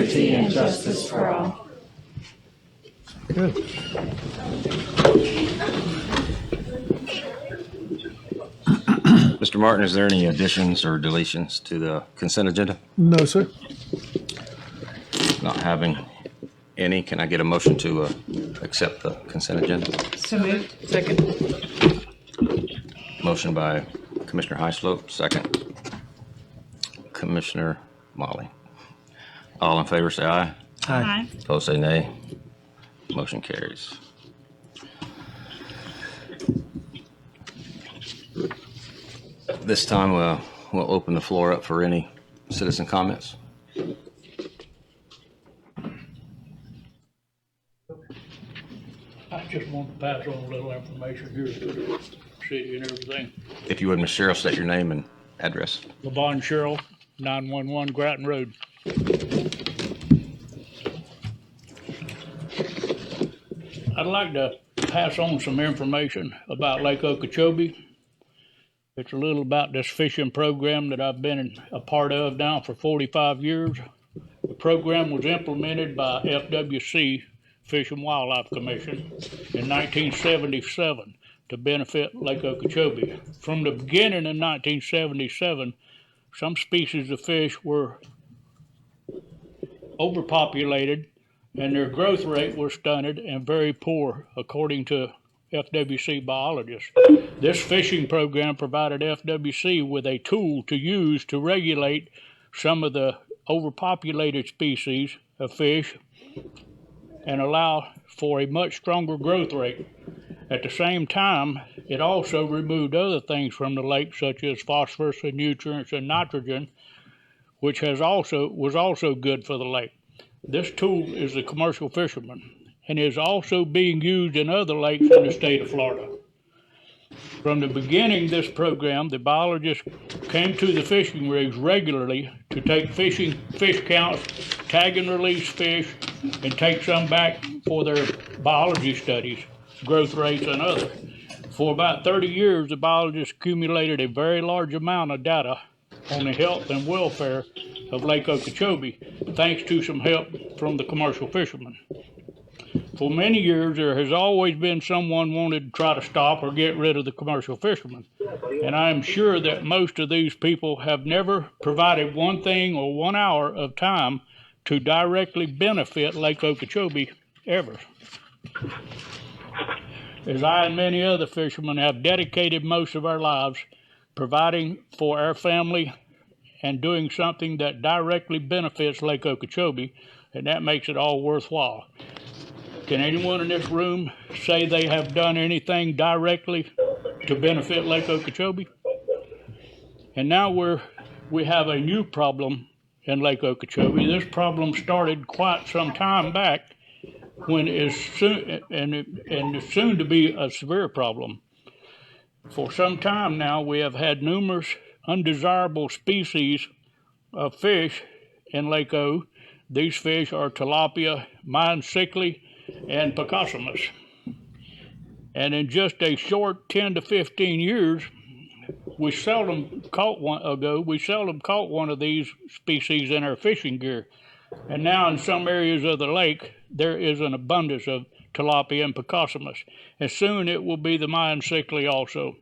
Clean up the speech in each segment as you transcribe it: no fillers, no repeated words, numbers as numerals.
liberty and justice for all. Good. Mr. Martin, is there any additions or deletions to the consent agenda? No, sir. Not having any, can I get a motion to accept the consent agenda? So moved. Second. Motion by Commissioner Highslope, second. Commissioner Molly. All in favor say aye. Aye. Opposed say nay. Motion carries. This time we'll open the floor up for any citizen comments. I just want to pass on a little information here to the city and everything. If you would, Ms. Cheryl, state your name and address. LaVon Sherrill, 911 Grattan Road. I'd like to pass on some information about Lake Okeechobee. It's a little about this fishing program that I've been a part of now for 45 years. The program was implemented by FWC, Fish and Wildlife Commission, in 1977 to benefit Lake Okeechobee. From the beginning in 1977, some species of fish were overpopulated and their growth rate was stunted and very poor, according to FWC biologists. This fishing program provided FWC with a tool to use to regulate some of the overpopulated species of fish and allow for a much stronger growth rate. At the same time, it also removed other things from the lake, such as phosphorus and nutrients and nitrogen, which was also good for the lake. This tool is the commercial fisherman and is also being used in other lakes in the state of Florida. From the beginning of this program, the biologists came to the fishing rigs regularly to take fish counts, tag and release fish, and take some back for their biology studies, growth rates, and others. For about 30 years, the biologists accumulated a very large amount of data on the health and welfare of Lake Okeechobee, thanks to some help from the commercial fishermen. For many years, there has always been someone wanted to try to stop or get rid of the commercial fishermen. And I am sure that most of these people have never provided one thing or 1 hour of time to directly benefit Lake Okeechobee ever. As I and many other fishermen have dedicated most of our lives providing for our family and doing something that directly benefits Lake Okeechobee, and that makes it all worthwhile. Can anyone in this room say they have done anything directly to benefit Lake Okeechobee? And now we have a new problem in Lake Okeechobee. This problem started quite some time back when it's soon to be a severe problem. For some time now, we have had numerous undesirable species of fish in Lake O. These fish are tilapia, Mayan cichlid, and Picossamus. And in just a short 10 to 15 years, we seldom caught one of these species in our fishing gear. And now in some areas of the lake, there is an abundance of tilapia and Picossamus. And soon it will be the Mayan cichlid also.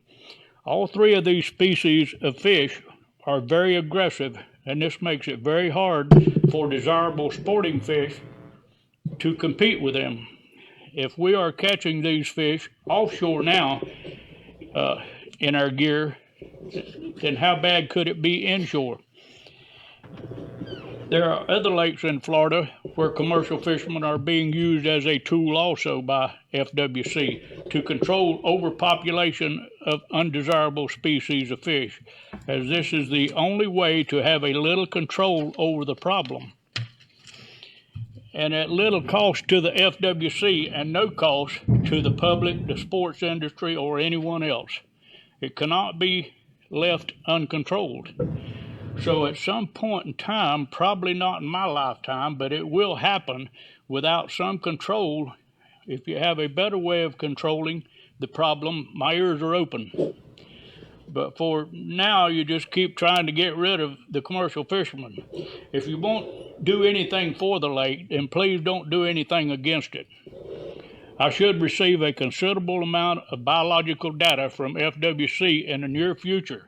All three of these species of fish are very aggressive, and this makes it very hard for desirable sporting fish to compete with them. If we are catching these fish offshore now in our gear, then how bad could it be inshore? There are other lakes in Florida where commercial fishermen are being used as a tool also by FWC to control overpopulation of undesirable species of fish, as this is the only way to have a little control over the problem. And at little cost to the FWC and no cost to the public, the sports industry, or anyone else. It cannot be left uncontrolled. So at some point in time, probably not in my lifetime, but it will happen without some control. If you have a better way of controlling the problem, my ears are open. But for now, you just keep trying to get rid of the commercial fishermen. If you won't do anything for the lake, then please don't do anything against it. I should receive a considerable amount of biological data from FWC in the near future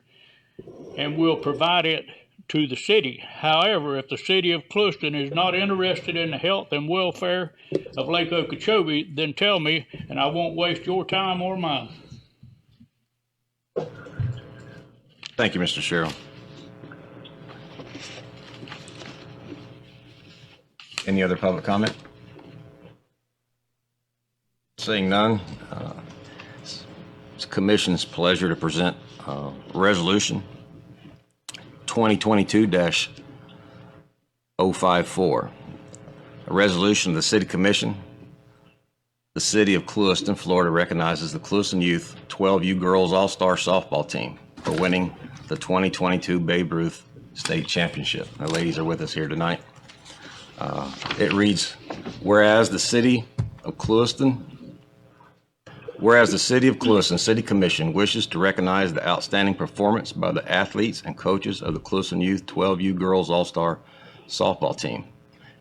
and will provide it to the city. However, if the city of Clewiston is not interested in the health and welfare of Lake Okeechobee, then tell me, and I won't waste your time or mine. Thank you, Mr. Sherrill. Any other public comment? Seeing none, it's the Commission's pleasure to present Resolution 2022-054, a resolution of the City Commission. The City of Clewiston, Florida recognizes the Clewiston Youth 12U Girls All-Star Softball Team for winning the 2022 Babe Ruth State Championship. The ladies are with us here tonight. It reads, whereas the City of Clewiston City Commission wishes to recognize the outstanding performance by the athletes and coaches of the Clewiston Youth 12U Girls All-Star Softball Team.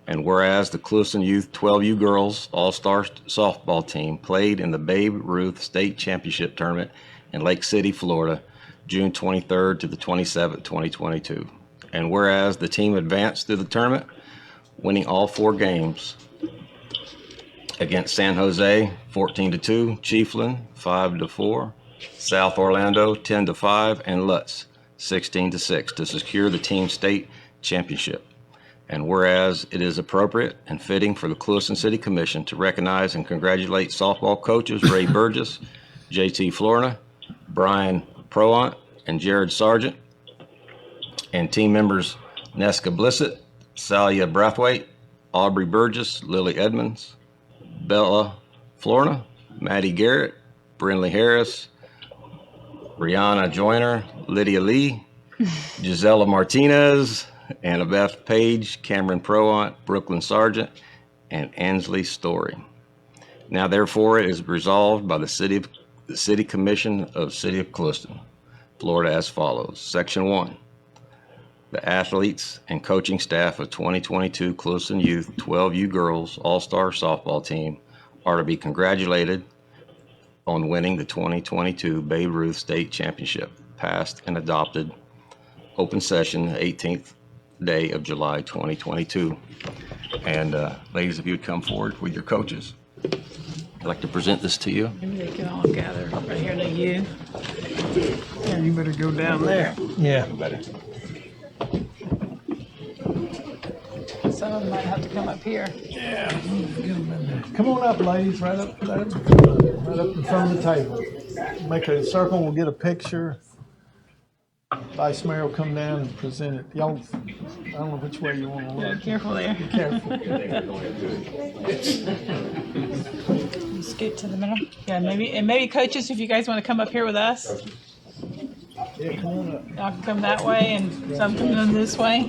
And whereas the Clewiston Youth 12U Girls All-Star Softball Team played in the Babe Ruth State Championship Tournament in Lake City, Florida, June 23rd to the 27th, 2022. And whereas the team advanced through the tournament, winning all 4 games against San Jose 14-2, Chiefland 5-4, South Orlando 10-5, and Lutz 16-6 to secure the team state championship. And whereas it is appropriate and fitting for the Clewiston City Commission to recognize and congratulate softball coaches Ray Burgess, JT Florina, Brian Proant, and Jared Sargent, and team members Nesca Blissett, Salia Brathwaite, Aubrey Burgess, Lily Edmonds, Bella Florina, Maddie Garrett, Brinley Harris, Brianna Joyner, Lydia Lee, Gisela Martinez, Annabeth Page, Cameron Proant, Brooklyn Sargent, and Ansley Story. Now therefore it is resolved by the City Commission of City of Clewiston, Florida as follows. Section 1. The athletes and coaching staff of 2022 Clewiston Youth 12U Girls All-Star Softball Team are to be congratulated on winning the 2022 Babe Ruth State Championship, passed and adopted, open session, 18th day of July 2022. And ladies, if you would come forward with your coaches. I'd like to present this to you. Maybe they can all gather right here to you. Yeah, you better go down there. Yeah. Some of them might have to come up here. Come on up, ladies, right up in front of the table. Make a circle, we'll get a picture. Vice Mayor will come down and present it. Y'all, I don't know which way you want to Yeah, look. careful there. Be careful. Scoot to the middle. Yeah, maybe coaches, if you guys want to come up here with us. Yeah, come on up. Y'all can come that way and some come in this way.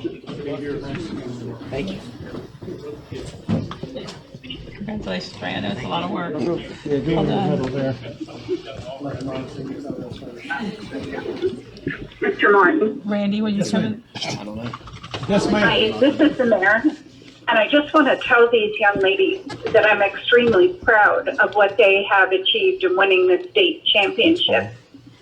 Thank you. Congratulations, Fran. That's a lot of work. Yeah, go in the middle there. Mr. Martin. Randy, will you come in? Yes, ma'am. Hi, this is the mayor, and I just want to tell these young ladies that I'm extremely proud of what they have achieved in winning the state championship.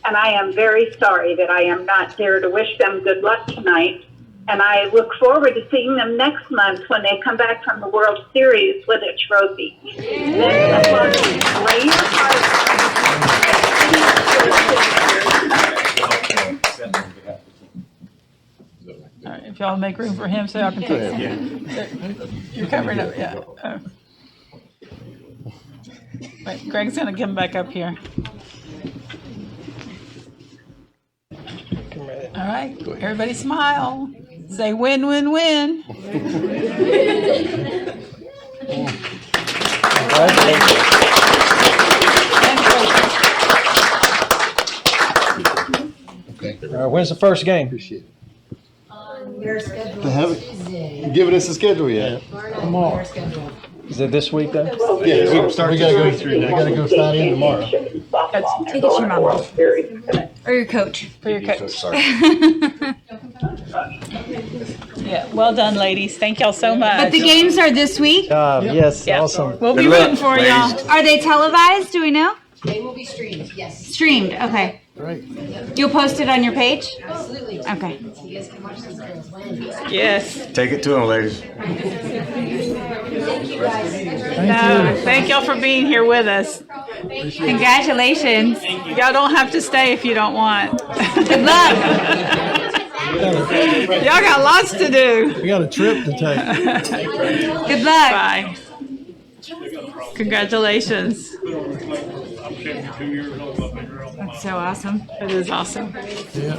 And I am very sorry that I am not there to wish them good luck tonight. And I look forward to seeing them next month when they come back from the World Series with a trophy. This was a great All right, if y'all make room for him so y'all can take You're covering up, yeah. Wait, Greg's gonna come back up here. All right, everybody smile. Say win, win, win. When's the first game? Your schedule. They haven't given us a schedule yet. Tomorrow. Is it this week then? Yeah, we gotta go through. I gotta go sign in tomorrow. Take it to your mom. Or your coach. For your coach. Sorry. Yeah, well done, ladies. Thank y'all so much. But the games are this week. Yes, Yeah. awesome. We'll be Good luck, rooting for y'all. ladies. Are they televised? Do we know? They will be streamed, yes. Streamed. Okay. Great. You'll post it on your page? Absolutely. Okay. So you guys can watch these girls win. Yes. Take it to them, ladies. Thank y'all for being here with us. Congratulations. Y'all don't have to stay if you don't want. Good luck. Y'all got lots to do. We got a trip to take. Good luck. Bye. Congratulations. That's so awesome. It is awesome. Yeah.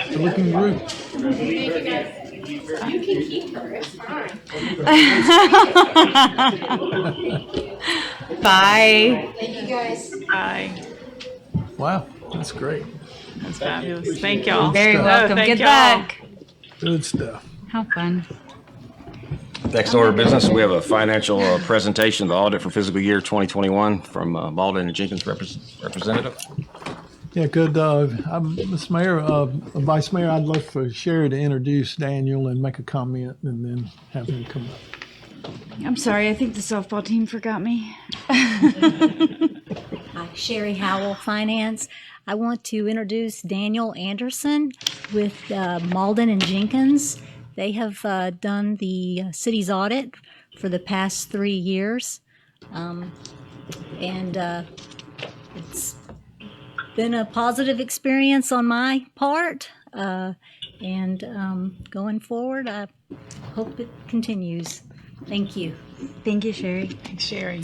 It's a looking group. Bye. Thank you guys. Bye. Wow, that's great. That's fabulous. Thank y'all. Very welcome. Thank Good y'all. luck. Good stuff. How fun. Next order of business, we have a financial presentation of the audit for fiscal year 2021 from Malden and Jenkins representative. Yeah, good. Mr. Mayor, Vice Mayor, I'd love for Sherry to introduce Daniel and make a comment and then have him come up. I'm sorry. I think the softball team forgot me. Sherry Howell, Finance. I want to introduce Daniel Anderson with Malden and Jenkins. They have done the city's audit for the past 3 years. It's been a positive experience on my part. Going forward, I hope it continues. Thank you. Thank you, Sherry. Thanks, Sherry.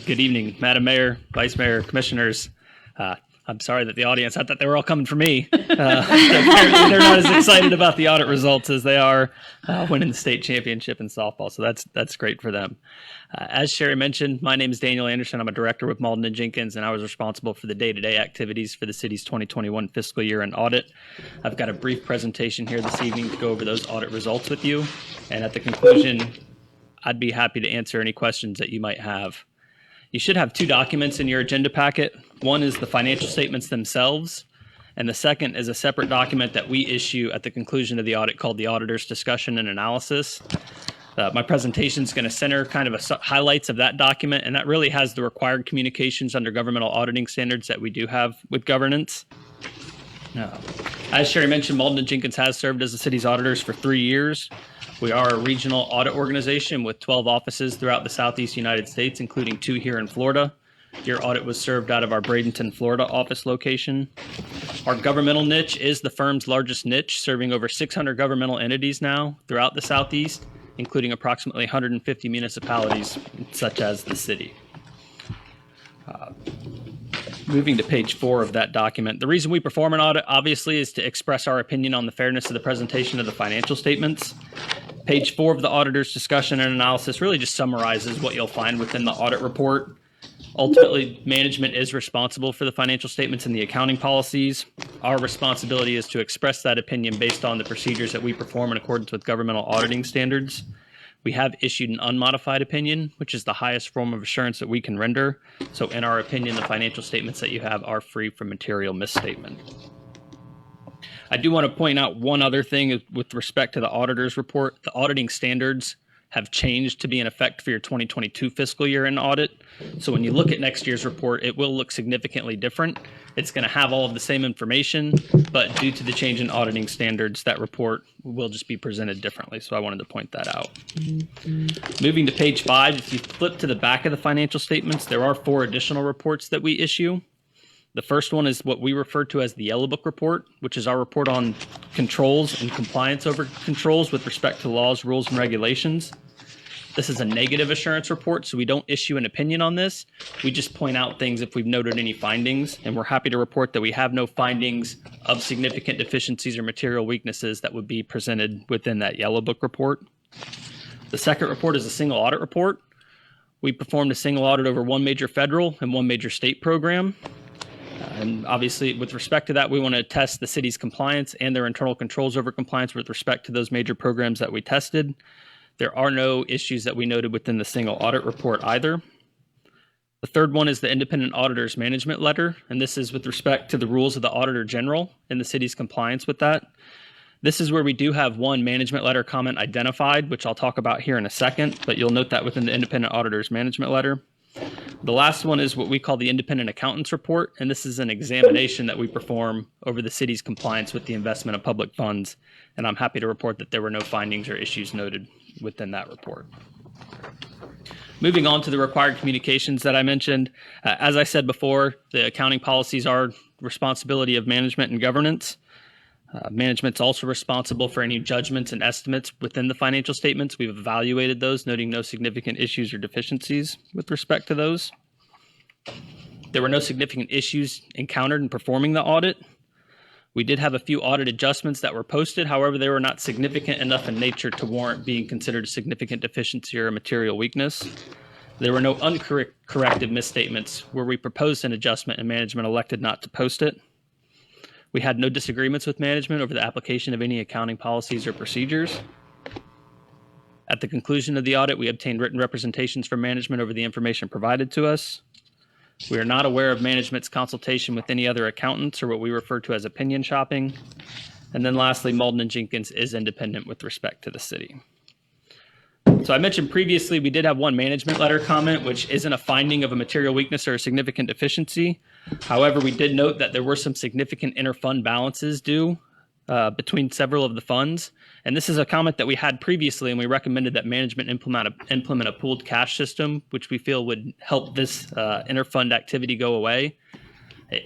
Good evening, Madam Mayor, Vice Mayor, Commissioners. I'm sorry that the audience, I thought they were all coming for me. Apparently they're not as excited about the audit results as they are winning the state championship in softball. So that's great for them. As Sherry mentioned, my name is Daniel Anderson. I'm a director with Malden and Jenkins, and I was responsible for the day-to-day activities for the city's 2021 fiscal year and audit. I've got a brief presentation here this evening to go over those audit results with you. And at the conclusion, I'd be happy to answer any questions that you might have. You should have 2 documents in your agenda packet. One is the financial statements themselves, and the second is a separate document that we issue at the conclusion of the audit called the Auditor's Discussion and Analysis. My presentation is going to center kind of highlights of that document, and that really has the required communications under governmental auditing standards that we do have with governance. As Sherry mentioned, Malden and Jenkins has served as the city's auditors for 3 years. We are a regional audit organization with 12 offices throughout the Southeast United States, including 2 here in Florida. Your audit was served out of our Bradenton, Florida office location. Our governmental niche is the firm's largest niche, serving over 600 governmental entities now throughout the Southeast, including approximately 150 municipalities, such as the city. Moving to page 4 of that document. The reason we perform an audit, obviously, is to express our opinion on the fairness of the presentation of the financial statements. Page 4 of the auditor's discussion and analysis really just summarizes what you'll find within the audit report. Ultimately, management is responsible for the financial statements and the accounting policies. Our responsibility is to express that opinion based on the procedures that we perform in accordance with governmental auditing standards. We have issued an unmodified opinion, which is the highest form of assurance that we can render. So in our opinion, the financial statements that you have are free from material misstatement. I do want to point out one other thing with respect to the auditor's report. The auditing standards have changed to be in effect for your 2022 fiscal year in audit. So when you look at next year's report, it will look significantly different. It's going to have all of the same information, but due to the change in auditing standards, that report will just be presented differently. So I wanted to point that out. Moving to page 5, if you flip to the back of the financial statements, there are 4 additional reports that we issue. The first one is what we refer to as the Yellow Book report, which is our report on controls and compliance over controls with respect to laws, rules, and regulations. This is a negative assurance report, so we don't issue an opinion on this. We just point out things if we've noted any findings, and we're happy to report that we have no findings of significant deficiencies or material weaknesses that would be presented within that Yellow Book report. The second report is a single audit report. We performed a single audit over 1 major federal and 1 major state program. And obviously, with respect to that, we want to test the city's compliance and their internal controls over compliance with respect to those major programs that we tested. There are no issues that we noted within the single audit report either. The third one is the independent auditor's management letter, and this is with respect to the rules of the Auditor General and the city's compliance with that. This is where we do have one management letter comment identified, which I'll talk about here in a second, but you'll note that within the independent auditor's management letter. The last one is what we call the independent accountant's report, and this is an examination that we perform over the city's compliance with the investment of public funds, and I'm happy to report that there were no findings or issues noted within that report. Moving on to the required communications that I mentioned, as I said before, the accounting policies are responsibility of management and governance. Management's also responsible for any judgments and estimates within the financial statements. We've evaluated those, noting no significant issues or deficiencies with respect to those. There were no significant issues encountered in performing the audit. We did have a few audit adjustments that were posted. However, they were not significant enough in nature to warrant being considered a significant deficiency or a material weakness. There were no uncorrected misstatements where we proposed an adjustment and management elected not to post it. We had no disagreements with management over the application of any accounting policies or procedures. At the conclusion of the audit, we obtained written representations from management over the information provided to us. We are not aware of management's consultation with any other accountants or what we refer to as opinion shopping. And then lastly, Malden and Jenkins is independent with respect to the city. So I mentioned previously we did have one management letter comment, which isn't a finding of a material weakness or a significant deficiency. However, we did note that there were some significant interfund balances due between several of the funds. And this is a comment that we had previously, and we recommended that management implement a pooled cash system, which we feel would help this interfund activity go away.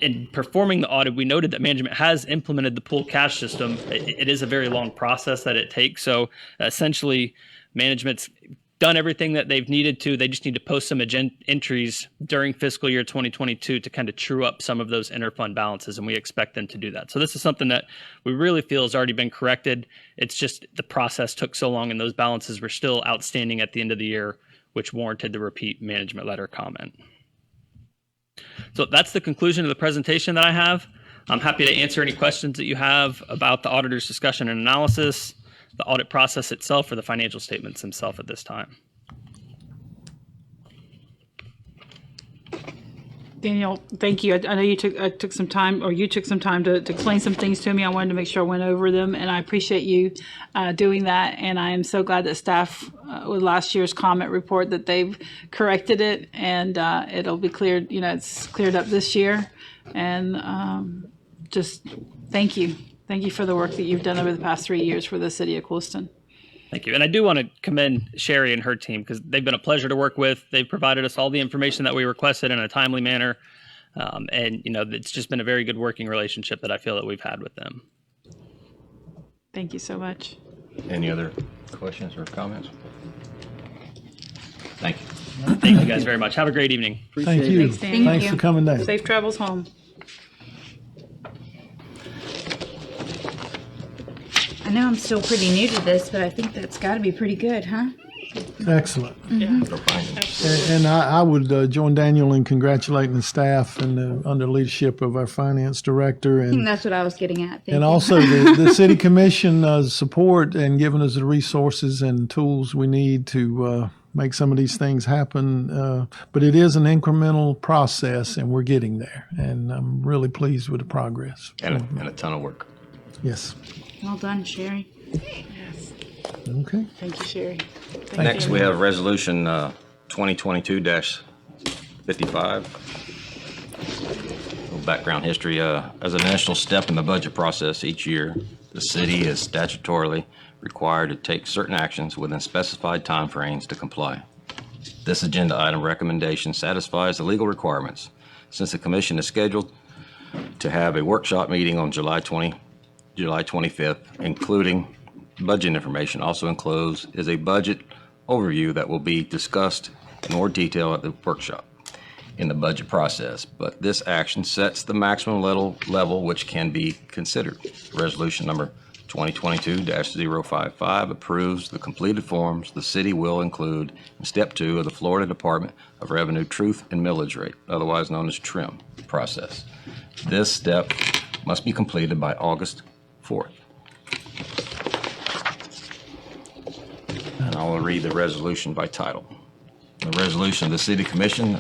In performing the audit, we noted that management has implemented the pooled cash system. It is a very long process that it takes. So essentially, management's done everything that they've needed to. They just need to post some entries during fiscal year 2022 to kind of true up some of those interfund balances, and we expect them to do that. So this is something that we really feel has already been corrected. It's just the process took so long, and those balances were still outstanding at the end of the year, which warranted the repeat management letter comment. So that's the conclusion of the presentation that I have. I'm happy to answer any questions that you have about the auditor's discussion and analysis, the audit process itself, or the financial statements themselves at this time. Daniel, thank you. I know you took some time to explain some things to me. I wanted to make sure I went over them, and I appreciate you doing that. And I am so glad that staff, with last year's comment report, that they've corrected it, and it'll be cleared. You know, it's cleared up this year. And just thank you. Thank you for the work that you've done over the past 3 years for the city of Clewiston. Thank you. And I do want to commend Sherry and her team because they've been a pleasure to work with. They've provided us all the information that we requested in a timely manner. And, you know, it's just been a very good working relationship that I feel that we've had with them. Thank you so much. Any other questions or comments? Thank you. Thank you guys very much. Have a great evening. Thank you. Thanks, Danny. Thanks for coming down. Safe travels home. I know I'm still pretty new to this, but I think that's got to be pretty good, huh? Excellent. For findings. And I would join Daniel in congratulating the staff and under leadership of our finance director I think and that's what I was getting at. Thank and you. also the city commission support and giving us the resources and tools we need to make some of these things happen. But it is an incremental process, and we're getting there. And I'm really pleased with the progress. And a ton of work. Yes. Well done, Sherry. Okay. Thank you, Sherry. Next, we have Resolution 2022-55. A little background history. As a national step in the budget process each year, the city is statutorily required to take certain actions within specified timeframes to comply. This agenda item recommendation satisfies the legal requirements. Since the commission is scheduled to have a workshop meeting on July 25th, including budget information. Also enclosed is a budget overview that will be discussed in more detail at the workshop in the budget process. But this action sets the maximum level which can be considered. Resolution number 2022-055 approves the completed forms the city will include in Step 2 of the Florida Department of Revenue Truth and Millage Rate, otherwise known as TRIM process. This step must be completed by August 4th. And I will read the resolution by title. The resolution of the City Commission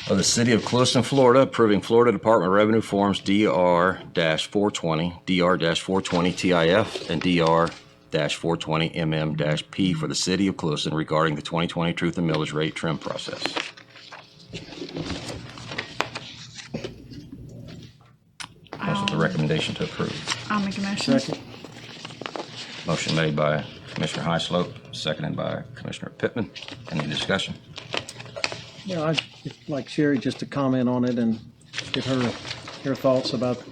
of the City of Clewiston, Florida, approving Florida Department of Revenue Forms DR-420, DR-420 TIF, and DR-420 MM-P for the City of Clewiston regarding the 2020 truth and millage rate trim process. Motion to recommendation to approve. I'll make a motion. Motion made by Commissioner Highslope, seconded by Commissioner Pittman. Any discussion? Yeah, I'd like Sherry just to comment on it and get her thoughts about.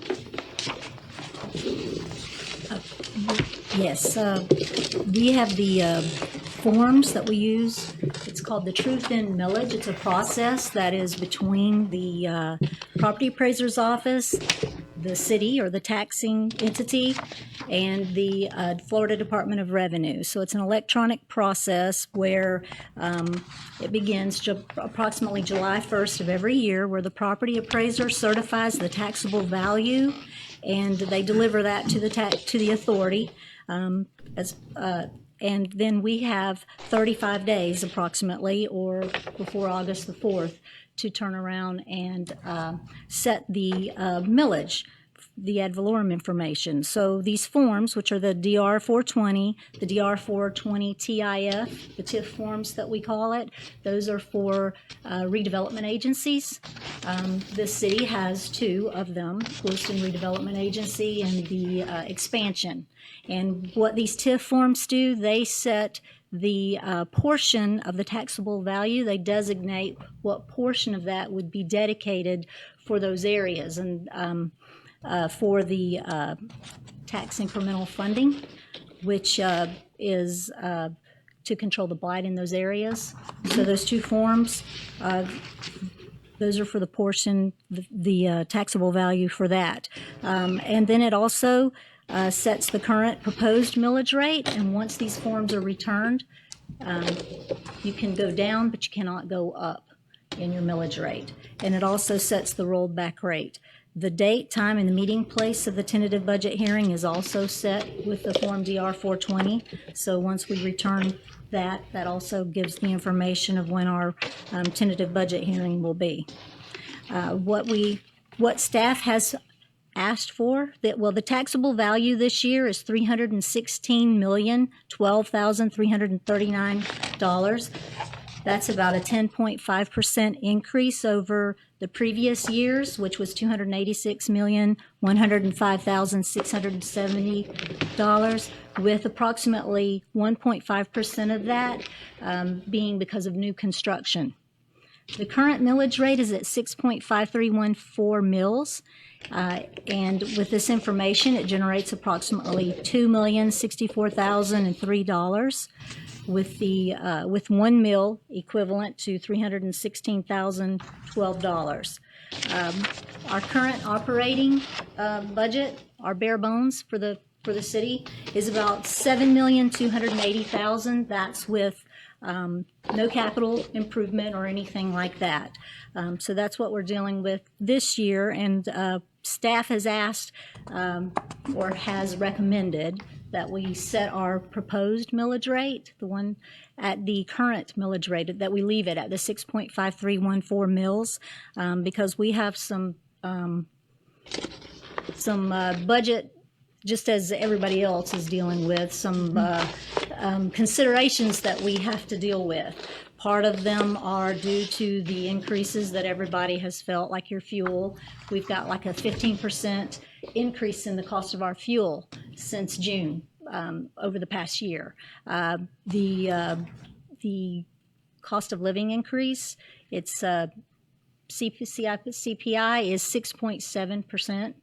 Yes, we have the forms that we use. It's called the truth in millage. It's a process that is between the property appraiser's office, the city or the taxing entity, and the Florida Department of Revenue. So it's an electronic process where it begins approximately July 1st of every year, where the property appraiser certifies the taxable value, and they deliver that to the authority. And then we have 35 days approximately, or before August the 4th, to turn around and set the millage, the ad valorem information. So these forms, which are the DR-420, the DR-420 TIF, the TIF forms that we call it, those are for redevelopment agencies. The city has two of them, Clewiston Redevelopment Agency and the expansion. And what these TIF forms do, they set the portion of the taxable value. They designate what portion of that would be dedicated for those areas. And for the tax incremental funding, which is to control the blight in those areas. So those two forms, those are for the portion, the taxable value for that. And then it also sets the current proposed millage rate, and once these forms are returned, you can go down, but you cannot go up in your millage rate. And it also sets the rolled back rate. The date, time, and the meeting place of the tentative budget hearing is also set with the Form DR-420. So once we return that, that also gives the information of when our tentative budget hearing will be. What staff has asked for, the taxable value this year is $316,012,339. That's about a 10.5% increase over the previous years, which was $286,105,670, with approximately 1.5% of that being because of new construction. The current millage rate is at 6.5314 mils, and with this information, it generates approximately $2,064,003. With 1 mil equivalent to $316,012. Our current operating budget, our bare bones for the city, is about $7,280,000. That's with no capital improvement or anything like that. So that's what we're dealing with this year, and staff has asked or has recommended that we set our proposed millage rate, the one at the current millage rate, that we leave it at the 6.5314 mils, because we have some budget, just as everybody else is dealing with, some considerations that we have to deal with. Part of them are due to the increases that everybody has felt, like your fuel. We've got like a 15% increase in the cost of our fuel since June over the past year. The cost of living increase, it's CPI is 6.7%.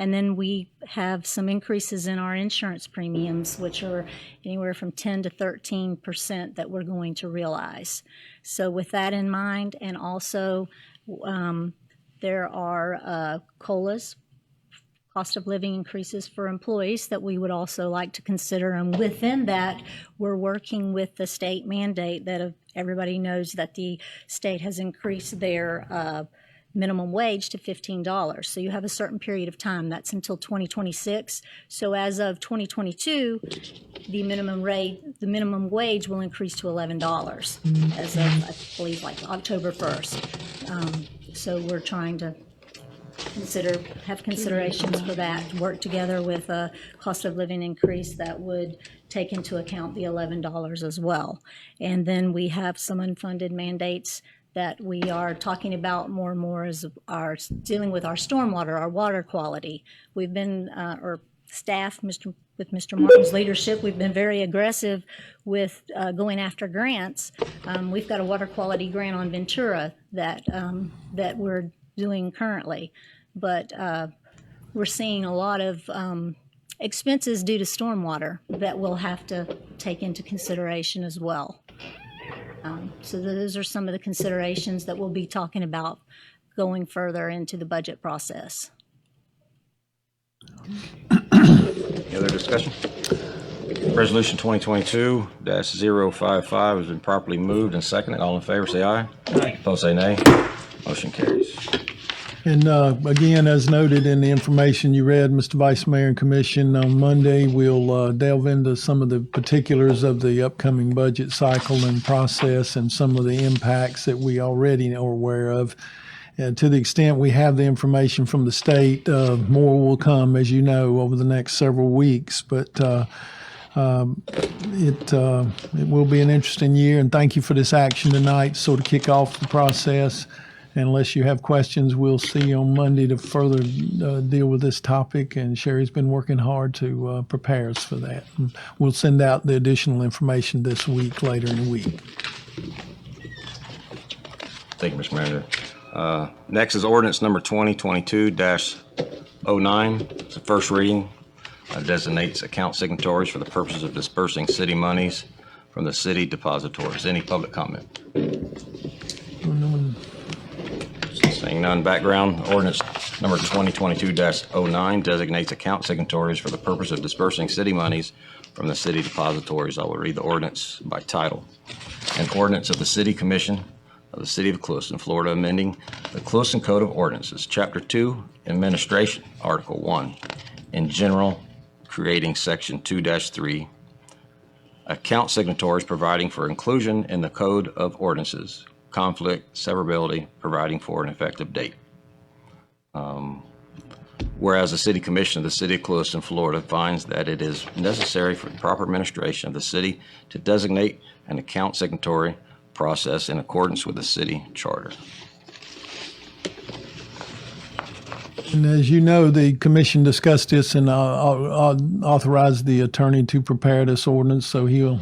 And then we have some increases in our insurance premiums, which are anywhere from 10 to 13% that we're going to realize. So with that in mind, and also there are COLAs, cost of living increases for employees, that we would also like to consider. And within that, we're working with the state mandate that everybody knows that the state has increased their minimum wage to $15. So you have a certain period of time. That's until 2026. So as of 2022, the minimum wage will increase to $11 as of, I believe, like October 1st. So we're trying to have considerations for that, work together with a cost of living increase that would take into account the $11 as well. And then we have some unfunded mandates that we are talking about more and more as our dealing with our stormwater, our water quality. We've been, or staff, with Mr. Martin's leadership, we've been very aggressive with going after grants. We've got a water quality grant on Ventura that we're doing currently, but we're seeing a lot of expenses due to stormwater that we'll have to take into consideration as well. So those are some of the considerations that we'll be talking about going further into the budget process. Any other discussion? Resolution 2022-055 has been properly moved and seconded. All in favor, say aye. Aye. Opposed, say nay. Motion carries. And again, as noted in the information you read, Mr. Vice Mayor and Commission, on Monday, we'll delve into some of the particulars of the upcoming budget cycle and process and some of the impacts that we already are aware of. And to the extent we have the information from the state, more will come, as you know, over the next several weeks. But it will be an interesting year, and thank you for this action tonight, sort of kick off the process. Unless you have questions, we'll see you on Monday to further deal with this topic, and Sherry's been working hard to prepare us for that. And we'll send out the additional information this week, later in the week. Thank you, Mr. Manager. Next is ordinance number 2022-09. It's the first reading. Designates account signatories for the purposes of dispersing city monies from the city depositories. Any public comment? Seeing none. Background. Ordinance number 2022-09 designates account signatories for the purpose of dispersing city monies from the city depositories. I will read the ordinance by title. An ordinance of the City Commission of the City of Clewiston, Florida, amending the Clewiston Code of Ordinances, Chapter 2, Administration, Article 1, in general, creating Section 2-3, account signatories, providing for inclusion in the Code of Ordinances, conflict, severability, providing for an effective date. Whereas the City Commission of the City of Clewiston, Florida, finds that it is necessary for the proper administration of the city to designate an account signatory process in accordance with the city charter. And as you know, the commission discussed this and authorized the attorney to prepare this ordinance, so he'll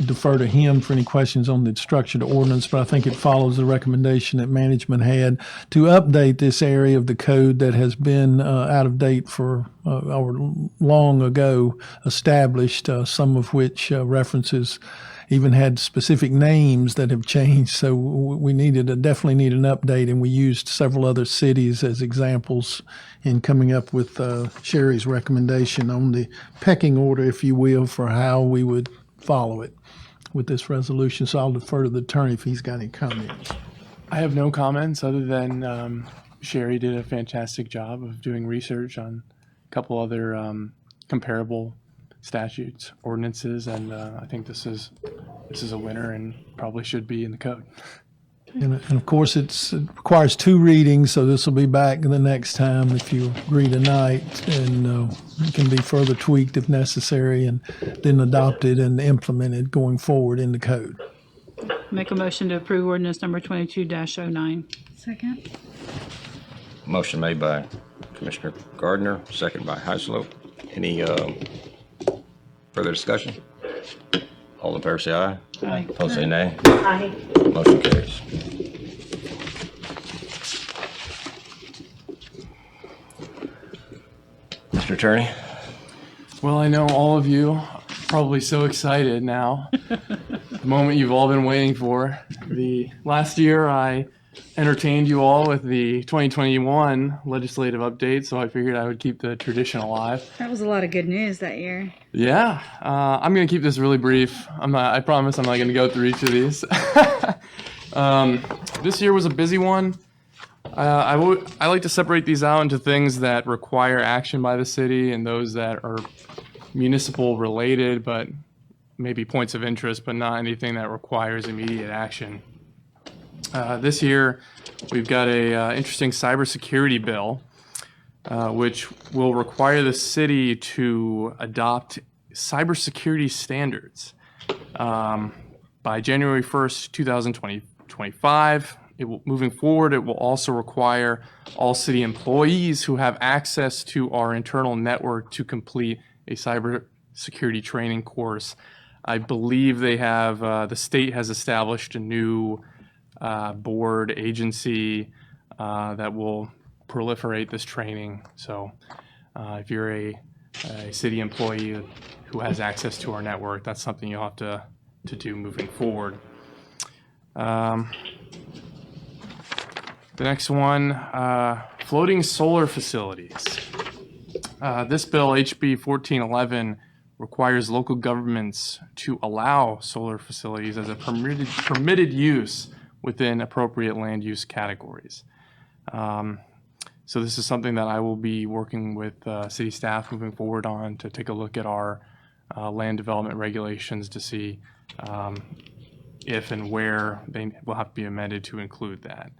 defer to him for any questions on the structure of the ordinance, but I think it follows the recommendation that management had to update this area of the code that has been out of date for or long ago established, some of which references even had specific names that have changed. So we definitely need an update, and we used several other cities as examples in coming up with Sherry's recommendation on the pecking order, if you will, for how we would follow it with this resolution. So I'll defer to the attorney if he's got any comments. I have no comments other than Sherry did a fantastic job of doing research on a couple other comparable statutes, ordinances, and I think this is a winner and probably should be in the code. And of course, it requires two readings, so this will be back the next time if you agree tonight, and it can be further tweaked if necessary, and then adopted and implemented going forward in the code. Make a motion to approve ordinance number 22-09. Second. Motion made by Commissioner Gardner, second by Heislow. Any further discussion? All in favor say aye. Aye. Opposed say nay. Aye. Motion carries. Mr. Attorney? Well, I know all of you are probably so excited now. The moment you've all been waiting for. The last year I entertained you all with the 2021 legislative update, so I figured I would keep the tradition alive. That was a lot of good news that year. Yeah, I'm going to keep this really brief. I promise I'm not going to go through each of these. This year was a busy one. I like to separate these out into things that require action by the city and those that are municipal related, but maybe points of interest, but not anything that requires immediate action. This year, we've got a interesting cybersecurity bill, which will require the city to adopt cybersecurity standards by January 1st, 2025. Moving forward, it will also require all city employees who have access to our internal network to complete a cybersecurity training course. I believe they have, the state has established a new board agency that will proliferate this training. So if you're a city employee who has access to our network, that's something you'll have to do moving forward. The next one, floating solar facilities. This bill, HB 1411, requires local governments to allow solar facilities as a permitted use within appropriate land use categories. So this is something that I will be working with city staff moving forward on to take a look at our land development regulations to see if and where they will have to be amended to include that.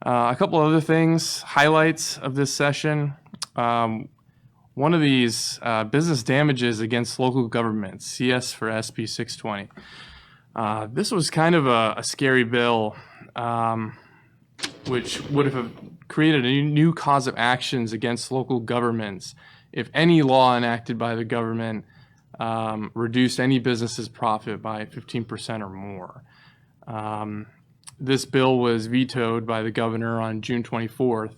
A couple other things, highlights of this session. One of these, business damages against local governments, CS for SB 620. This was kind of a scary bill, which would have created a new cause of actions against local governments if any law enacted by the government reduced any business's profit by 15% or more. This bill was vetoed by the governor on June 24th.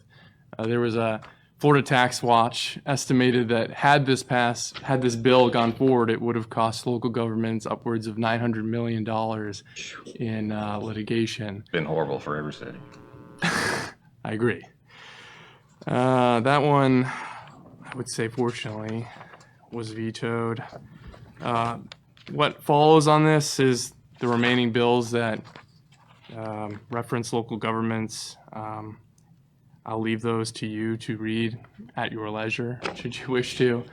There was a Florida Tax Watch estimated that had this bill gone forward, it would have cost local governments upwards of $900 million in litigation. Been horrible for every city. I agree. That one, I would say, fortunately, was vetoed. What follows on this is the remaining bills that reference local governments. I'll leave those to you to read at your leisure, should you wish to.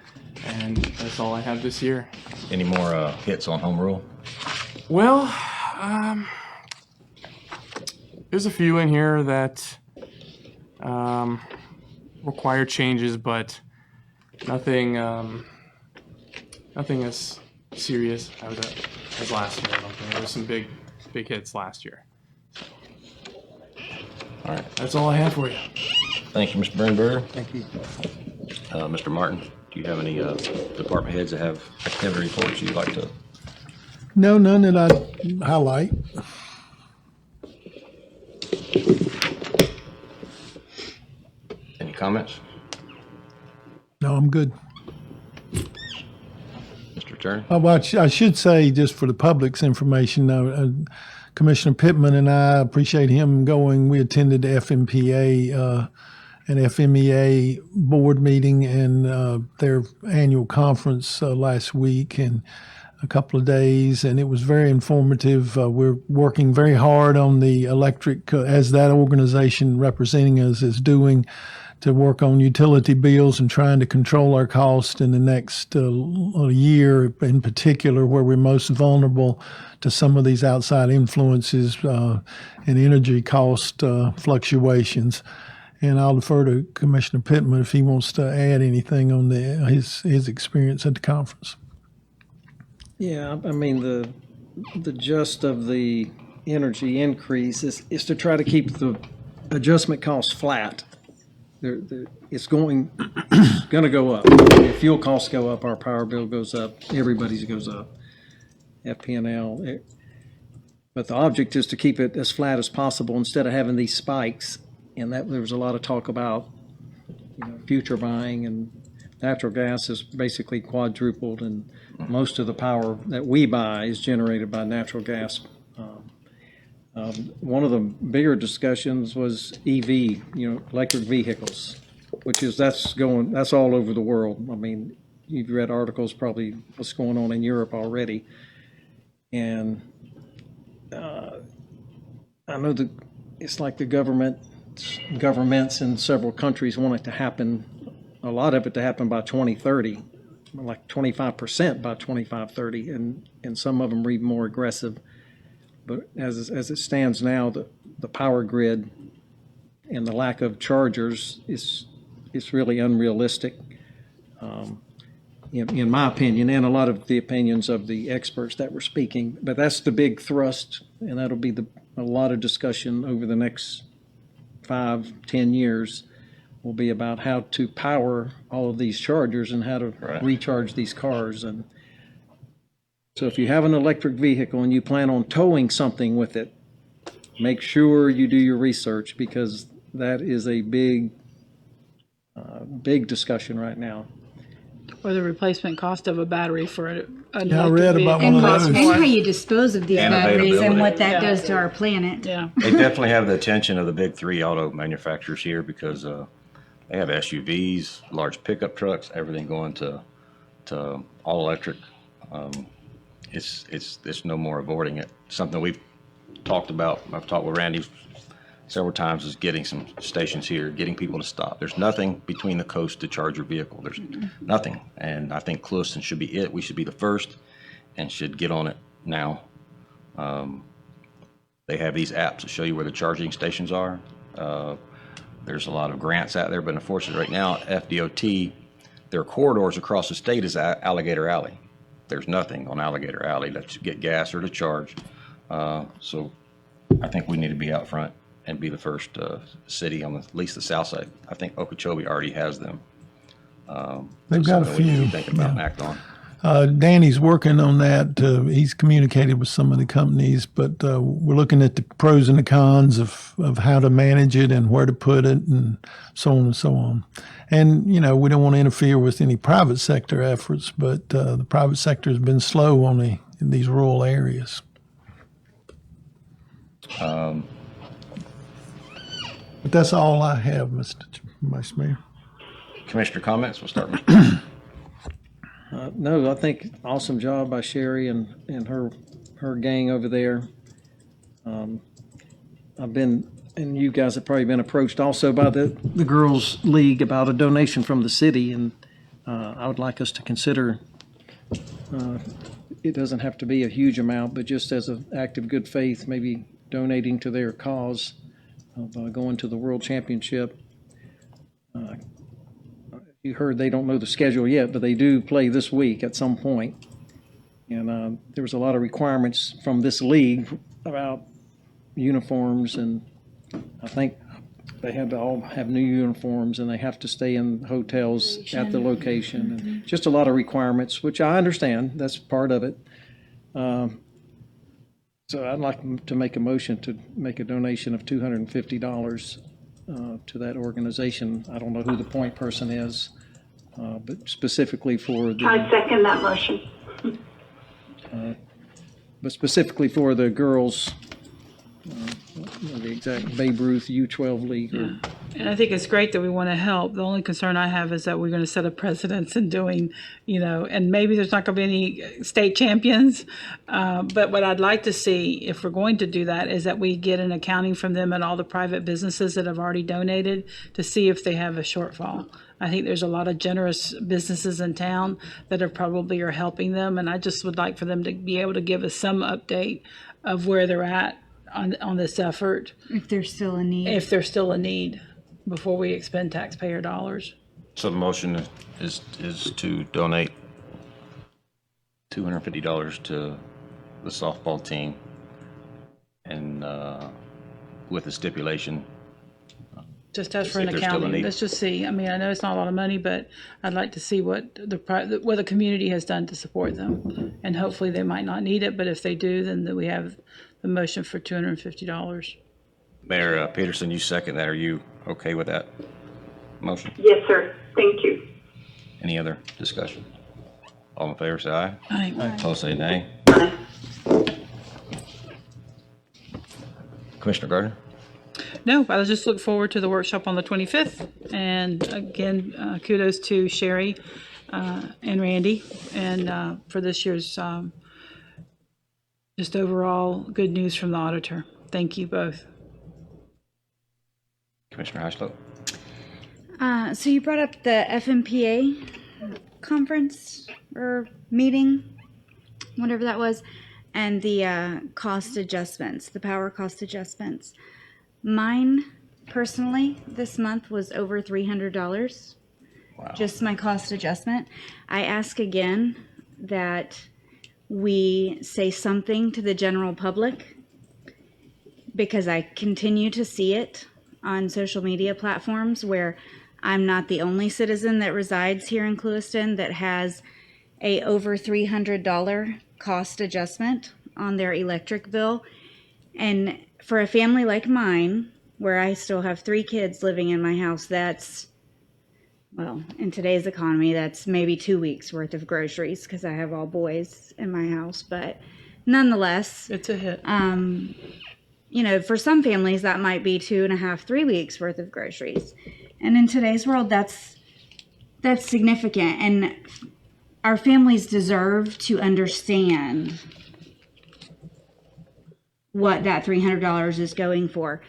And that's all I have this year. Any more hits on home rule? Well, there's a few in here that require changes, but nothing as serious as last year. I don't think there was some big hits last year. All right. That's all I have for you. Thank you, Mr. Brenberg. Thank you. Mr. Martin, do you have any department heads that have activity reports you'd like to? No, none that I highlight. Any comments? No, I'm good. Mr. Attorney? Oh, well, I should say, just for the public's information, Commissioner Pittman and I appreciate him going. We attended the FMPA and FMEA board meeting and their annual conference last week and a couple of days, and it was very informative. We're working very hard on the electric, as that organization representing us is doing, to work on utility bills and trying to control our cost in the next year, in particular, where we're most vulnerable to some of these outside influences and energy cost fluctuations. And I'll defer to Commissioner Pittman if he wants to add anything on his experience at the conference. Yeah, I mean, the gist of the energy increase is to try to keep the adjustment costs flat. It's going to go up. If fuel costs go up, our power bill goes up, everybody's goes up, FP&L. But the object is to keep it as flat as possible instead of having these spikes. And that there was a lot of talk about, future buying, and natural gas is basically quadrupled, and most of the power that we buy is generated by natural gas. One of the bigger discussions was EV, electric vehicles, that's all over the world. I mean, you've read articles probably what's going on in Europe already. And I know that it's like the government governments in several countries want it to happen, a lot of it to happen by 2030, like 25% by 2530, and some of them are even more aggressive. But as it stands now, the power grid and the lack of chargers is really unrealistic, in my opinion, and a lot of the opinions of the experts that were speaking. But that's the big thrust, and that'll be a lot of discussion over the next 5-10 years will be about how to power all of these chargers and how to recharge these cars. And so if you have an electric vehicle and you plan on towing something with it, make sure you do your research, because that is a big discussion right now. Or the replacement cost of a battery for an Yeah, I read about one of those. And how you dispose of these And batteries and what that Yeah. does to our planet. Yeah. They definitely have the attention of the big three auto manufacturers here, because they have SUVs, large pickup trucks, everything going to all electric. It's no more avoiding it. Something we've talked about. I've talked with Randy several times, is getting some stations here, getting people to stop. There's nothing between the coast to charge your vehicle. There's nothing. And I think Clewiston should be it. We should be the first and should get on it now. They have these apps that show you where the charging stations are. There's a lot of grants out there, but unfortunately right now, FDOT, their corridors across the state is Alligator Alley. There's nothing on Alligator Alley to get gas or to charge. So I think we need to be out front and be the first city on at least the south side. I think Okeechobee already has them. They've got a something we need few. to think about and act on. Danny's working on that. He's communicated with some of the companies, but we're looking at the pros and the cons of how to manage it and where to put it and so on and so on. And, we don't want to interfere with any private sector efforts, but the private sector has been slow in these rural areas. But that's all I have, Mr. Vice Mayor. Commissioner comments, we'll start with No, I think awesome job by Sherry and her gang over there. And you guys have probably been approached also by the Girls League about a donation from the city, and I would like us to consider, it doesn't have to be a huge amount, but just as an act of good faith, maybe donating to their cause of going to the World Championship. You heard they don't know the schedule yet, but they do play this week at some point. And there was a lot of requirements from this league about uniforms, and I think they had to all have new uniforms, and they have to stay in hotels at the location. And just a lot of requirements, which I understand. That's part of it. So I'd like to make a motion to make a donation of $250 to that organization. I don't know who the point person is, but specifically for I second that motion. but specifically for the girls, the exact Babe Ruth U12 League. Yeah. And I think it's great that we want to help. The only concern I have is that we're going to set a precedence in doing, and maybe there's not going to be any state champions. But what I'd like to see, if we're going to do that, is that we get an accounting from them and all the private businesses that have already donated to see if they have a shortfall. I think there's a lot of generous businesses in town that are helping them. And I just would like for them to be able to give us some update of where they're at on this effort. If there's still a need. If there's still a need, before we expend taxpayer dollars. So the motion is to donate $250 to the softball team, and with the stipulation. Just ask for an If there's still a accounting. need. Let's just see. I mean, I know it's not a lot of money, but I'd like to see what the community has done to support them. And hopefully they might not need it, but if they do, then we have the motion for $250. Mayor Peterson, you second that. Are you okay with that motion? Yes, sir. Thank you. Any other discussion? All in favor, say aye. Aye. Opposed, say nay. Commissioner Gardner? No, I just look forward to the workshop on the 25th. And again, kudos to Sherry and Randy and for this year's just overall good news from the auditor. Thank you both. Commissioner Heislop? So you brought up the FMPA conference or meeting, whatever that was, and the cost adjustments, the power cost adjustments. Mine, personally, this month was over $300. Wow. Just my cost adjustment. I ask again that we say something to the general public, because I continue to see it on social media platforms where I'm not the only citizen that resides here in Clewiston that has a over $300 cost adjustment on their electric bill. And for a family like mine, where I still have 3 kids living in my house, that's, well, in today's economy, that's maybe 2 weeks worth of groceries, because I have all boys in my house. But nonetheless, It's a hit. you know, for some families that might be 2.5, 3 weeks worth of groceries. And in today's world, that's significant. And our families deserve to understand what that $300 is going for.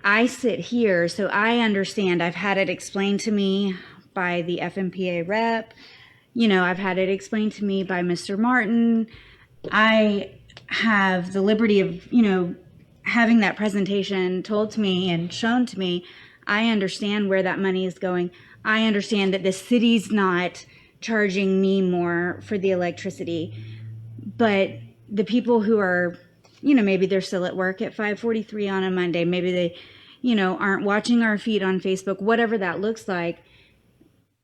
I sit here, so I understand. I've had it explained to me by the FMPA rep. You know, I've had it explained to me by Mr. Martin. I have the liberty of, you know, having that presentation told to me and shown to me. I understand where that money is going. I understand that the city's not charging me more for the electricity, but the people who are, you know, maybe they're still at work at 5:43 on a Monday. Maybe they, you know, aren't watching our feed on Facebook, whatever that looks like.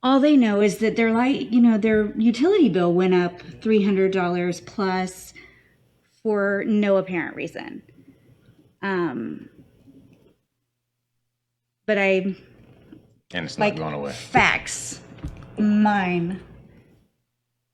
All they know is that their their utility bill went up $300 plus for no apparent reason. But And it's not like going away. facts. My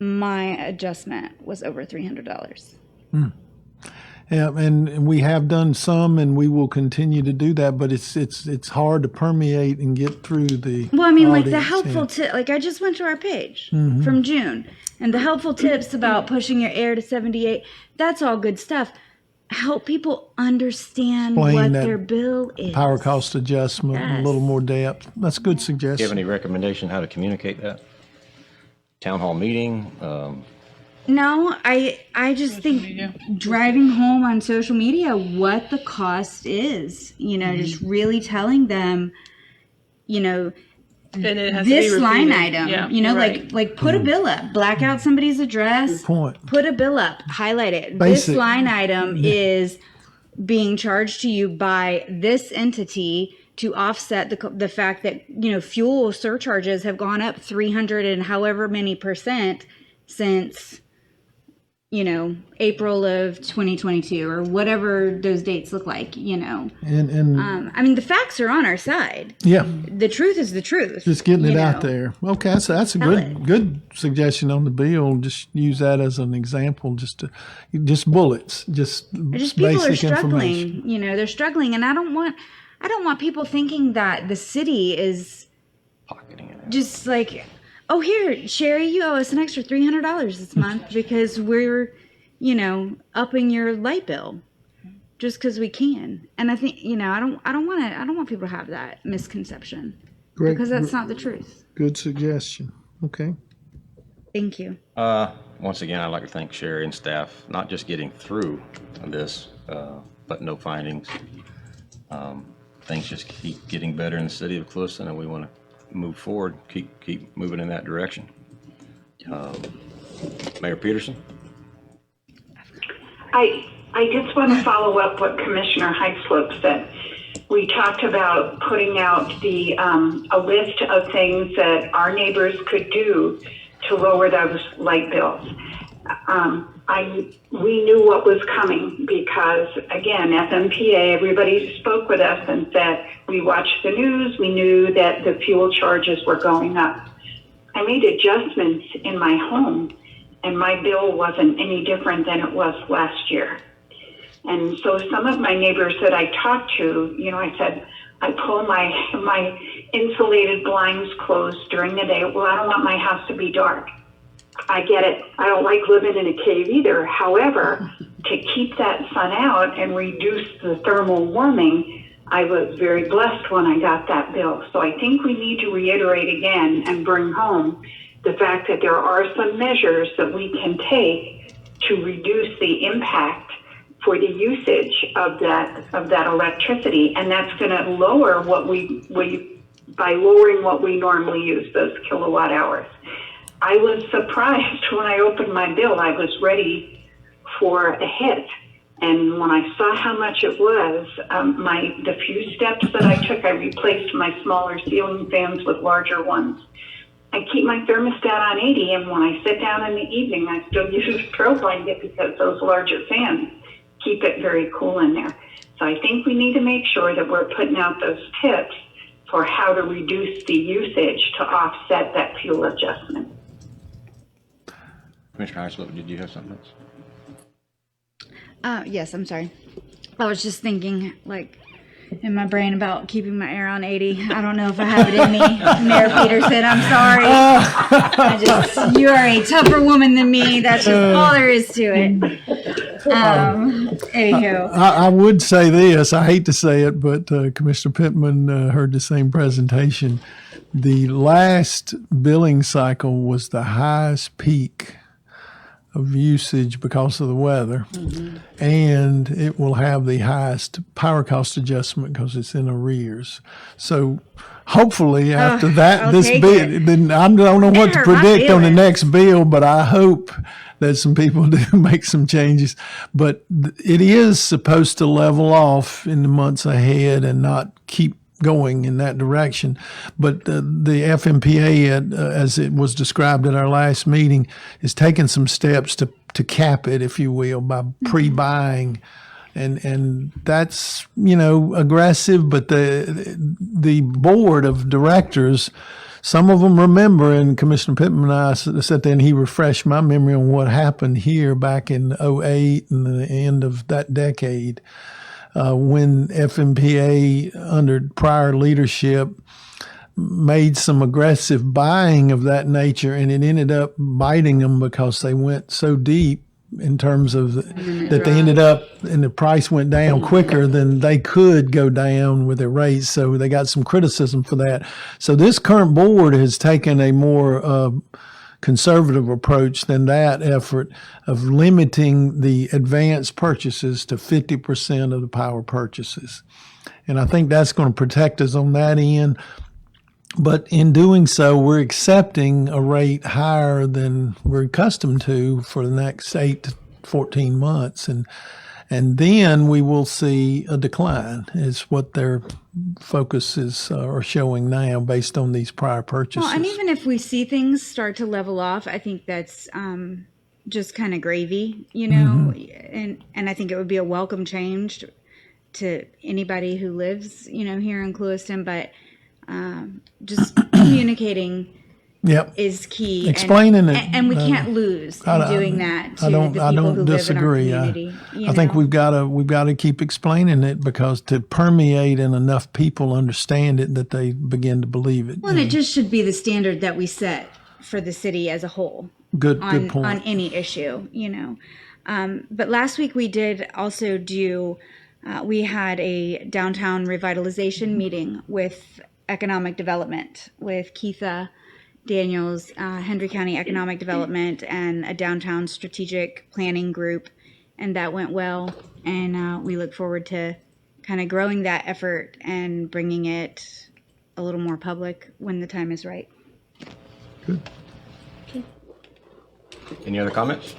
adjustment was over $300. Yeah, and we have done some, and we will continue to do that. But it's hard to permeate and get through the. Well, I mean, like the audience, helpful yeah. tip, like I just went to our page from June, and the helpful tips about pushing your air to 78, that's all good stuff. Help people understand Explain what that their bill is. Power cost adjustment, a Yes. little more depth. That's a good Do you have suggestion. any recommendation how to communicate that? Town hall meeting? No, I just think driving home on social media what the cost is, you know, just really telling them, you know, And it has to be this line repeated. item, Yeah, you know, you're right. like put a bill up, black out somebody's address, Good point. put a bill up, highlight it. Basic. This line item is being charged to you by this entity to offset the fact that, you know, fuel surcharges have gone up 300 and however many % since, you know, April of 2022 or whatever those dates look like, you know. And I mean, the facts are on our side. yeah, The truth is the truth. just getting it you out know. there. Okay, that's a Tell good suggestion on the bill. Just use that as an example. Just bullets. Just People are basic struggling, information. you know, they're struggling. And I don't want people thinking that the city is Pocketing it. just like, oh, here, Sherry, you owe us an extra $300 this month because we're, you know, upping your light bill just because we can. And I think, you know, I don't want people to have that misconception Great. because that's not the truth. Good suggestion. Okay. Thank you. Once again, I'd like to thank Sherry and staff, not just getting through this, but no findings. Things just keep getting better in the city of Clewiston, and we want to move forward, keep moving in that direction. Mayor Peterson? I just want to follow up what Commissioner Heislop said. We talked about putting out a list of things that our neighbors could do to lower those light bills. We knew what was coming because, again, FMPA, everybody spoke with us and said, we watched the news, we knew that the fuel charges were going up. I made adjustments in my home, and my bill wasn't any different than it was last year. And so some of my neighbors that I talked to, you know, I said, I pull my insulated blinds closed during the day. Well, I don't want my house to be dark. I get it. I don't like living in a cave either. However, to keep that sun out and reduce the thermal warming, I was very blessed when I got that bill. So I think we need to reiterate again and bring home the fact that there are some measures that we can take to reduce the impact for the usage of that electricity, and that's going to lower what we by lowering what we normally use, those kilowatt hours. I was surprised when I opened my bill. I was ready for a hit. And when I saw how much it was, the few steps that I took, I replaced my smaller ceiling fans with larger ones. I keep my thermostat on 80, and when I sit down in the evening, I still use a strobe blanket because those larger fans keep it very cool in there. So I think we need to make sure that we're putting out those tips for how to reduce the usage to offset that fuel adjustment. Commissioner Heislip, did you have something else? Yes, I'm sorry. I was just thinking, like, in my brain about keeping my air on 80. I don't know if I have it in me. Mayor Peterson, I'm sorry. You are a tougher woman than me. That's just all there is to it. Anywho. I would say this. I hate to say it, but Commissioner Pittman heard the same presentation. The last billing cycle was the highest peak of usage because of the weather, and it will have the highest power cost adjustment because it's in arrears. So hopefully after that, this bill, then I don't know what to predict on the next bill, but I hope that some people do make some changes. But it is supposed to level off in the months ahead and not keep going in that direction. But the FMPA, as it was described at our last meeting, is taking some steps to cap it, if you will, by pre-buying. And that's, aggressive, but the board of directors, some of them remember, and Commissioner Pittman and I sat there and he refreshed my memory on what happened here back in 2008 and the end of that decade. When FMPA under prior leadership made some aggressive buying of that nature, and it ended up biting them because they went so deep in terms of that they ended up, and the price went down quicker than they could go down with their rates. So they got some criticism for that. So this current board has taken a more conservative approach than that effort of limiting the advance purchases to 50% of the power purchases. And I think that's going to protect us on that end. But in doing so, we're accepting a rate higher than we're accustomed to for the next 8 to 14 months. And then we will see a decline, is what their focuses are showing now based on these prior purchases. Well, and even if we see things start to level off, I think that's just kind of gravy, and I think it would be a welcome change to anybody who lives, here in Clewiston, but just communicating is key. Explaining it. And we can't lose in doing that to the people who disagree. live in our community. I think we've got to keep explaining it, because to permeate and enough people understand it that they begin to believe it. Well, and it just should be the standard that we set for the city as a whole. Good point. On any issue, But last week we did also we had a downtown revitalization meeting with economic development, with Keitha Daniels, Hendry County Economic Development, and a downtown strategic planning group. And that went well. And we look forward to kind of growing that effort and bringing it a little more public when the time is right. Good. Any other comments?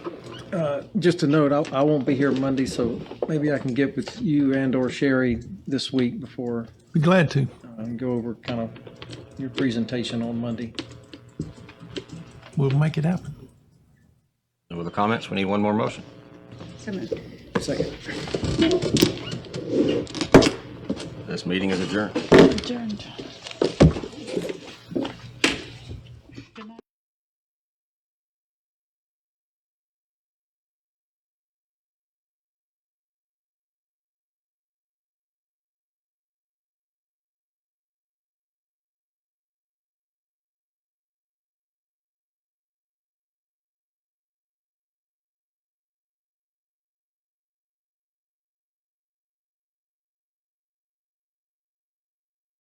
Just a note, I won't be here Monday, so maybe I can get with you and or Sherry this week before. Be glad to. And go over kind of your presentation on Monday. We'll make it happen. No other comments? We need one more motion. So moved. Second. This meeting is adjourned. Adjourned.